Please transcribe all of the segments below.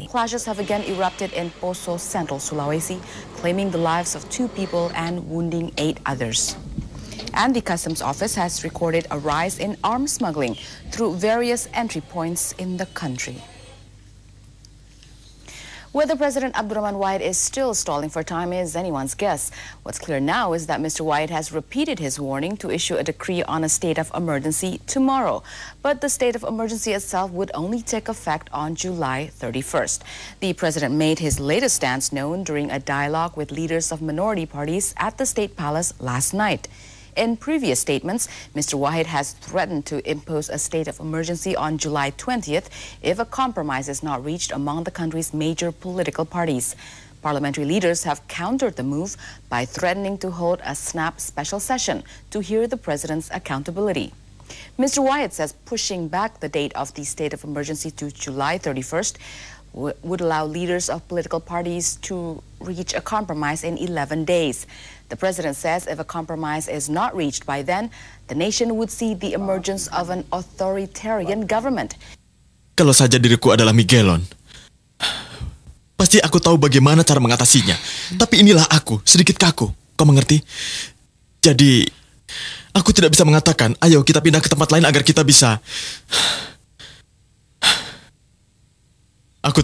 Clashes have again erupted in Poso, Central Sulawesi, claiming the lives of 2 people and wounding 8 others. And the Customs Office has recorded a rise in arms smuggling through various entry points in the country. Whether President Abdurrahman Wahid is still stalling for time is anyone's guess. What's clear now is that Mr. Wahid has repeated his warning to issue a decree on a state of emergency tomorrow. But the state of emergency itself would only take effect on July 31st. The president made his latest stance known during a dialogue with leaders of minority parties at the State Palace last night. In previous statements, Mr. Wahid has threatened to impose a state of emergency on July 20th if a compromise is not reached among the country's major political parties. Parliamentary leaders have countered the move by threatening to hold a snap special session to hear the president's accountability. Mr. Wahid says pushing back the date of the state of emergency to July 31st would allow leaders of political parties to reach a compromise in 11 days. The president says if a compromise is not reached by then, the nation would see the emergence of an authoritarian government. Kalau saja diriku adalah Miguelon, pasti aku tahu bagaimana cara mengatasinya. Tapi inilah aku, sedikit kaku. Kau mengerti? Jadi, aku tidak bisa mengatakan, ayo kita pindah ke tempat lain agar kita bisa... Aku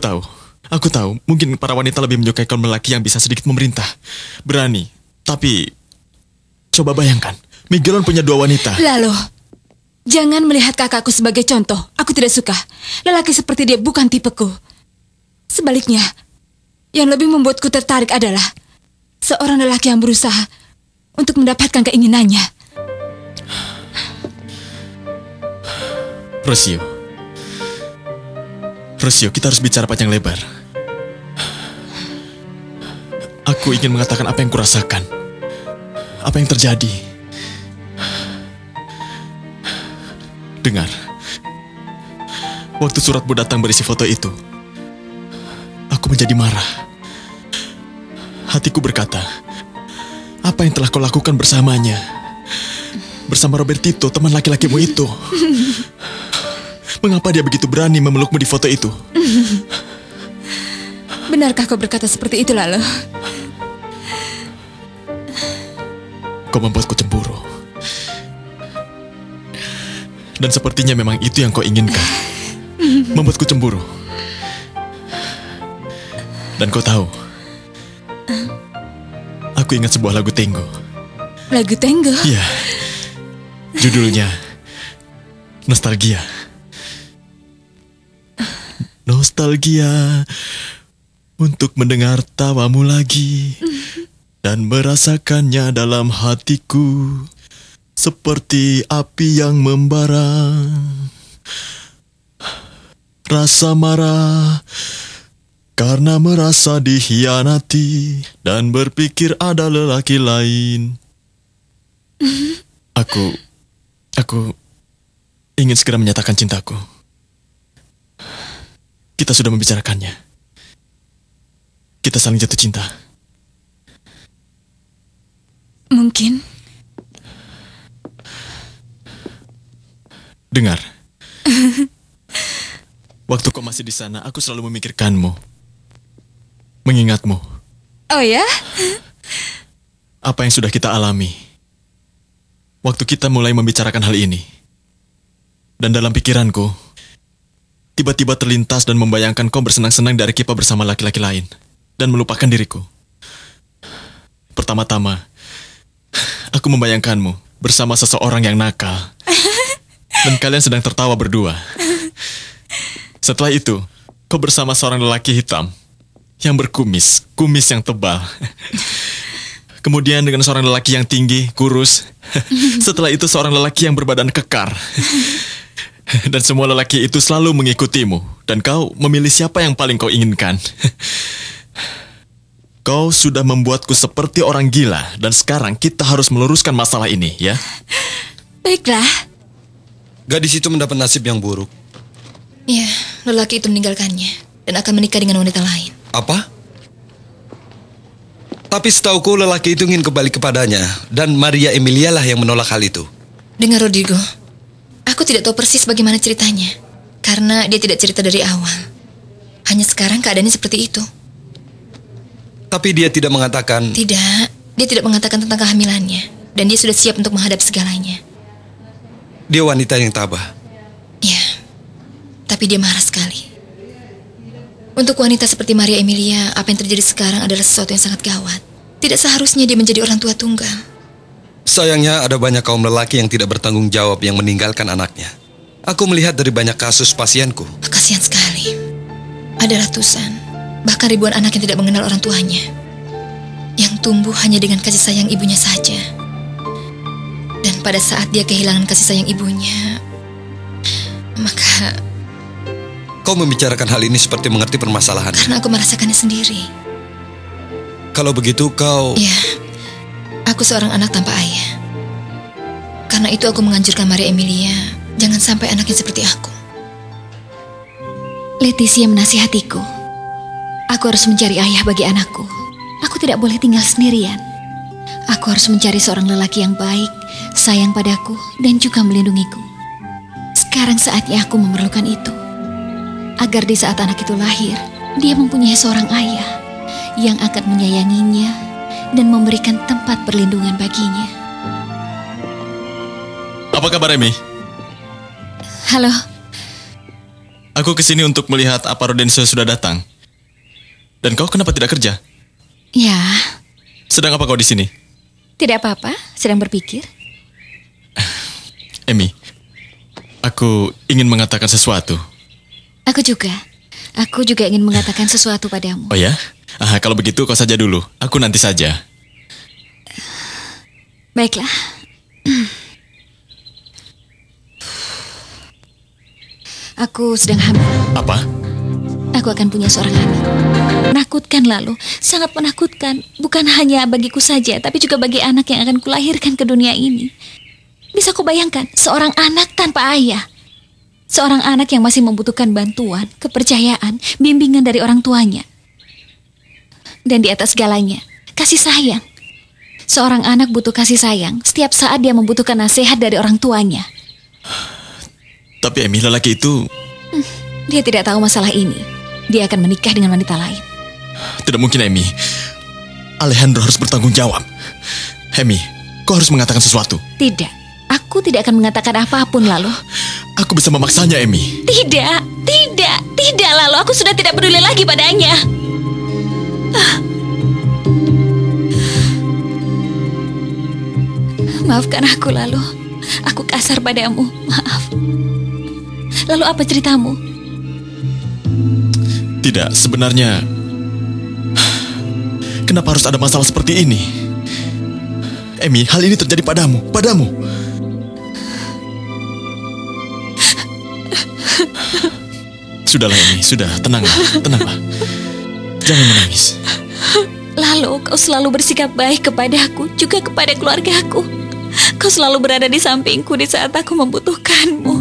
tahu, mungkin para wanita lebih menyukai kaum lelaki yang bisa sedikit memerintah, berani. Tapi, coba bayangkan, Miguelon punya 2 wanita. Lalu, jangan melihat kakakku sebagai contoh. Aku tidak suka. Lelaki seperti dia bukan tipeku. Sebaliknya, yang lebih membuatku tertarik adalah seorang lelaki yang berusaha untuk mendapatkan keinginannya. Rosio, kita harus bicara panjang lebar. Aku ingin mengatakan apa yang kurasakan. Apa yang terjadi. Dengar. Waktu suratmu datang berisi foto itu, aku menjadi marah. Hatiku berkata, apa yang telah kau lakukan bersamanya? Bersama Robertito, teman laki-lakimu itu. Mengapa dia begitu berani memelukmu di foto itu? Benarkah kau berkata seperti itu, Lalo? Kau membuatku cemburu. Dan sepertinya memang itu yang kau inginkan. Membuatku cemburu. Dan kau tahu, aku ingat sebuah lagu Tango. Lagu Tango? Iya. Judulnya Nostalgia. Nostalgia untuk mendengar tawamu lagi dan merasakannya dalam hatiku seperti api yang membara. Rasa marah karena merasa dikhianati dan berpikir ada lelaki lain. Aku ingin segera menyatakan cintaku. Kita sudah membicarakannya. Kita saling jatuh cinta. Mungkin. Dengar. Waktu kau masih di sana, aku selalu memikirkanmu. Mengingatmu. Oh ya? Apa yang sudah kita alami. Waktu kita mulai membicarakan hal ini. Dan dalam pikiranku, tiba-tiba terlintas dan membayangkan kau bersenang-senang dari Kipa bersama laki-laki lain. Dan melupakan diriku. Pertama-tama, aku membayangkanmu bersama seseorang yang nakal. Dan kalian sedang tertawa berdua. Setelah itu, kau bersama seorang lelaki hitam yang berkumis, kumis yang tebal. Kemudian dengan seorang lelaki yang tinggi, kurus. Setelah itu seorang lelaki yang berbadan kekar. Dan semua lelaki itu selalu mengikutimu. Dan kau memilih siapa yang paling kau inginkan. Kau sudah membuatku seperti orang gila. Dan sekarang kita harus meluruskan masalah ini, ya? Baiklah. Gadis itu mendapat nasib yang buruk. Ya, lelaki itu meninggalkannya dan akan menikah dengan wanita lain. Apa? Tapi setauku lelaki itu ingin kembali kepadanya. Dan Maria Emilia lah yang menolak hal itu. Dengar Rodrigo, aku tidak tahu persis bagaimana ceritanya. Karena dia tidak cerita dari awal. Hanya sekarang keadaannya seperti itu. Tapi dia tidak mengatakan... Tidak, dia tidak mengatakan tentang kehamilannya. Dan dia sudah siap untuk menghadapi segalanya. Dia wanita yang tabah. Ya, tapi dia marah sekali. Untuk wanita seperti Maria Emilia, apa yang terjadi sekarang adalah sesuatu yang sangat gawat. Tidak seharusnya dia menjadi orang tua tunggal. Sayangnya ada banyak kaum lelaki yang tidak bertanggung jawab yang meninggalkan anaknya. Aku melihat dari banyak kasus pasienku. Kasihan sekali. Ada ratusan, bahkan ribuan anak yang tidak mengenal orang tuanya. Yang tumbuh hanya dengan kasih sayang ibunya saja. Dan pada saat dia kehilangan kasih sayang ibunya, maka... Kau membicarakan hal ini seperti mengerti permasalahan. Karena aku merasakannya sendiri. Kalau begitu kau... Ya, aku seorang anak tanpa ayah. Karena itu aku menganjurkan Maria Emilia, jangan sampai anaknya seperti aku. Leticia menasihatiku. Aku harus mencari ayah bagi anakku. Aku tidak boleh tinggal sendirian. Aku harus mencari seorang lelaki yang baik, sayang padaku, dan juga melindungiku. Sekarang saatnya aku memerlukan itu. Agar di saat anak itu lahir, dia mempunyai seorang ayah yang akan menyayanginya dan memberikan tempat perlindungan baginya. Apa kabar, Emi? Halo. Aku kesini untuk melihat apa Rodense sudah datang. Dan kau kenapa tidak kerja? Ya. Sedang apa kau di sini? Tidak apa-apa, sedang berpikir. Emi, aku ingin mengatakan sesuatu. Aku juga ingin mengatakan sesuatu padamu. Oh ya? Kalau begitu kau saja dulu. Aku nanti saja. Baiklah. Aku sedang hamil. Apa? Aku akan punya seorang anak. Menakutkan lalu, sangat menakutkan. Bukan hanya bagiku saja, tapi juga bagi anak yang akan kulahirkan ke dunia ini. Bisa kau bayangkan, seorang anak tanpa ayah. Seorang anak yang masih membutuhkan bantuan, kepercayaan, bimbingan dari orang tuanya. Dan di atas segalanya, kasih sayang. Seorang anak butuh kasih sayang setiap saat dia membutuhkan nasihat dari orang tuanya. Tapi Emi, lelaki itu... Dia tidak tahu masalah ini. Dia akan menikah dengan wanita lain. Tidak mungkin, Emi. Alejandro harus bertanggung jawab. Emi, kau harus mengatakan sesuatu. Tidak. Aku tidak akan mengatakan apapun lalu. Aku bisa memaksanya, Emi. Tidak lalu. Aku sudah tidak peduli lagi padanya. Maafkan aku lalu. Aku kasar padamu, maaf. Lalu apa ceritamu? Tidak, sebenarnya... Kenapa harus ada masalah seperti ini? Emi, hal ini terjadi padamu. Sudahlah, Emi, sudah, tenanglah. Jangan menangis. Lalu kau selalu bersikap baik kepadaku, juga kepada keluargaku. Kau selalu berada di sampingku di saat aku membutuhkanmu.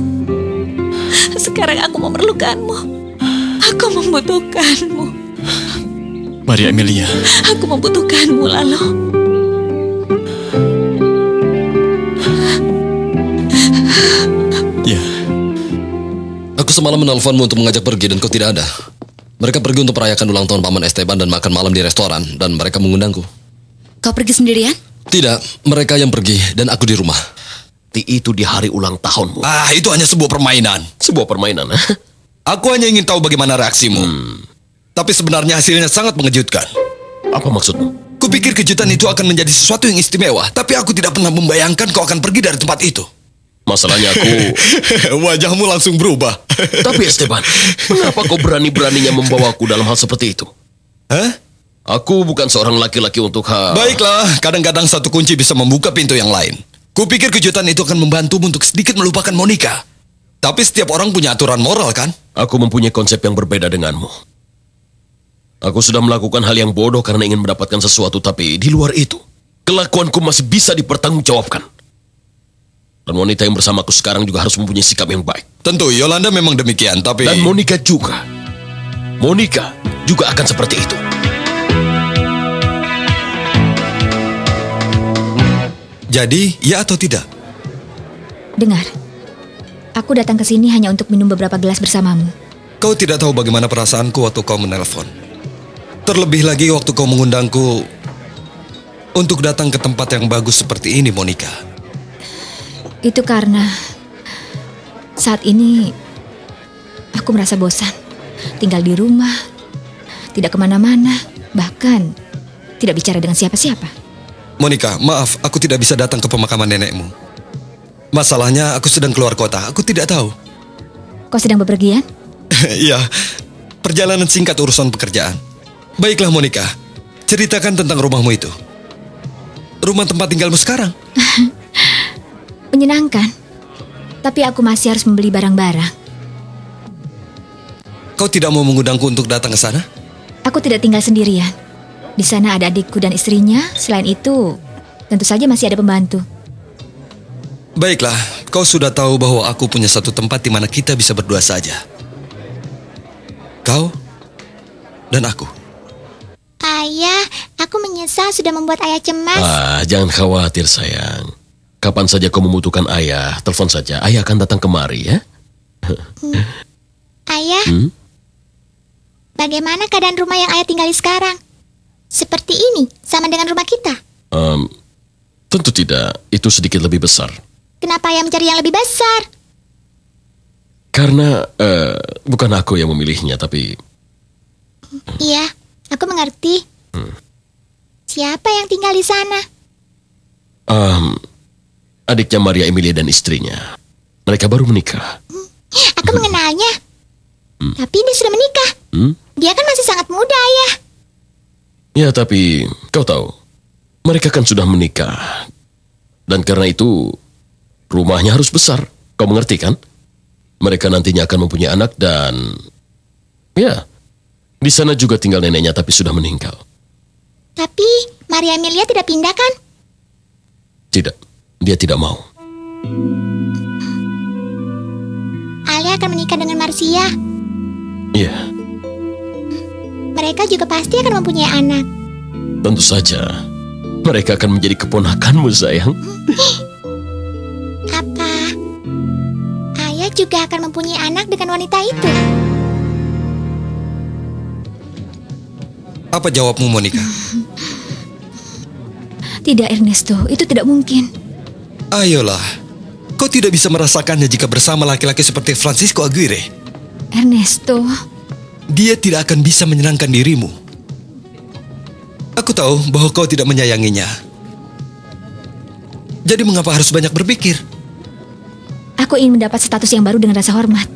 Sekarang aku memerlukanmu. Aku membutuhkanmu. Maria Emilia. Aku membutuhkanmu lalu. Ya. Aku semalam menelponmu untuk mengajak pergi dan kau tidak ada. Mereka pergi untuk merayakan ulang tahun Paman Esteban dan makan malam di restoran, dan mereka mengundangku. Kau pergi sendirian? Tidak, mereka yang pergi dan aku di rumah. Itu di hari ulang tahunmu. Itu hanya sebuah permainan. Sebuah permainan. Aku hanya ingin tahu bagaimana reaksimu. Tapi sebenarnya hasilnya sangat mengejutkan. Apa maksudmu? Kupikir kejutan itu akan menjadi sesuatu yang istimewa, tapi aku tidak pernah membayangkan kau akan pergi dari tempat itu. Masalahnya aku... Wajahmu langsung berubah. Tapi Esteban, mengapa kau berani-beraninya membawaku dalam hal seperti itu? Hah? Aku bukan seorang laki-laki untuk Baiklah, kadang-kadang satu kunci bisa membuka pintu yang lain. Kupikir kejutan itu akan membantumu untuk sedikit melupakan Monica. Tapi setiap orang punya aturan moral, kan? Aku mempunyai konsep yang berbeda denganmu. Aku sudah melakukan hal yang bodoh karena ingin mendapatkan sesuatu, tapi di luar itu, kelakuanku masih bisa dipertanggungjawabkan. Dan wanita yang bersamaku sekarang juga harus mempunyai sikap yang baik. Tentu, Yolanda memang demikian, tapi... Dan Monica juga. Monica juga akan seperti itu. Jadi, ya atau tidak? Dengar, aku datang ke sini hanya untuk minum beberapa gelas bersamamu. Kau tidak tahu bagaimana perasaanku waktu kau menelpon. Terlebih lagi waktu kau mengundangku untuk datang ke tempat yang bagus seperti ini, Monica. Itu karena saat ini aku merasa bosan. Tinggal di rumah, tidak kemana-mana, bahkan tidak bicara dengan siapa-siapa. Monica, maaf, aku tidak bisa datang ke pemakaman nenekmu. Masalahnya aku sedang keluar kota, aku tidak tahu. Kau sedang bepergian? Iya, perjalanan singkat urusan pekerjaan. Baiklah Monica, ceritakan tentang rumahmu itu. Rumah tempat tinggalmu sekarang. Menyenangkan, tapi aku masih harus membeli barang-barang. Kau tidak mau mengundangku untuk datang ke sana? Aku tidak tinggal sendirian. Di sana ada adikku dan istrinya. Selain itu, tentu saja masih ada pembantu. Baiklah, kau sudah tahu bahwa aku punya satu tempat di mana kita bisa berdua saja. Kau dan aku. Ayah, aku menyesal sudah membuat ayah cemas. Jangan khawatir sayang. Kapan saja kau membutuhkan ayah, telepon saja. Ayah akan datang kemari ya. Ayah, bagaimana keadaan rumah yang ayah tinggali sekarang? Seperti ini, sama dengan rumah kita? Tentu tidak, itu sedikit lebih besar. Kenapa ayah mencari yang lebih besar? Karena bukan aku yang memilihnya, tapi... Iya, aku mengerti. Siapa yang tinggal di sana? Adiknya Maria Emilia dan istrinya. Mereka baru menikah. Aku mengenalnya. Tapi dia sudah menikah. Dia kan masih sangat muda, ayah. Ya, tapi kau tahu, mereka kan sudah menikah. Dan karena itu, rumahnya harus besar. Kau mengerti kan? Mereka nantinya akan mempunyai anak dan... Ya, di sana juga tinggal neneknya tapi sudah meninggal. Tapi Maria Emilia tidak pindah kan? Tidak, dia tidak mau. Alia akan menikah dengan Marcia. Iya. Mereka juga pasti akan mempunyai anak. Tentu saja. Mereka akan menjadi keponakanmu, sayang. Apa ayah juga akan mempunyai anak dengan wanita itu? Apa jawabmu, Monica? Tidak, Ernesto, itu tidak mungkin. Ayolah, kau tidak bisa merasakannya jika bersama laki-laki seperti Francisco Aguirre. Ernesto, dia tidak akan bisa menyenangkan dirimu. Aku tahu bahwa kau tidak menyayanginya. Jadi mengapa harus banyak berpikir? aku ingin mendapat status yang baru dengan rasa hormat.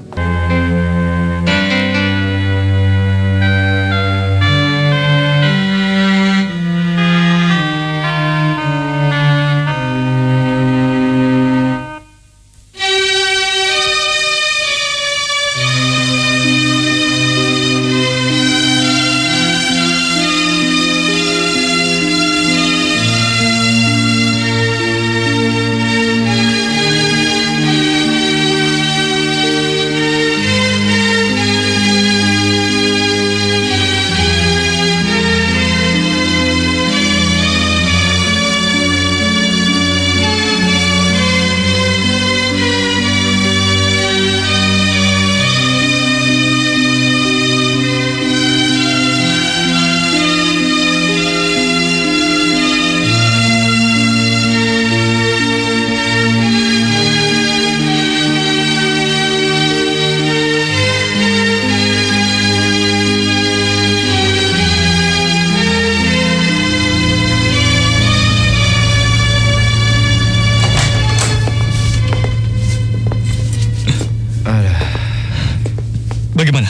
Bagaimana?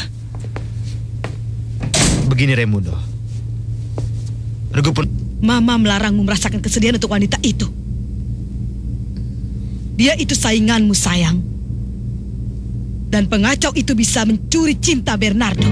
Begini Raimundo. Regu pun... Mama melarangmu merasakan kesedihan untuk wanita itu. Dia itu sainganmu, sayang. Dan pengacau itu bisa mencuri cinta Bernardo.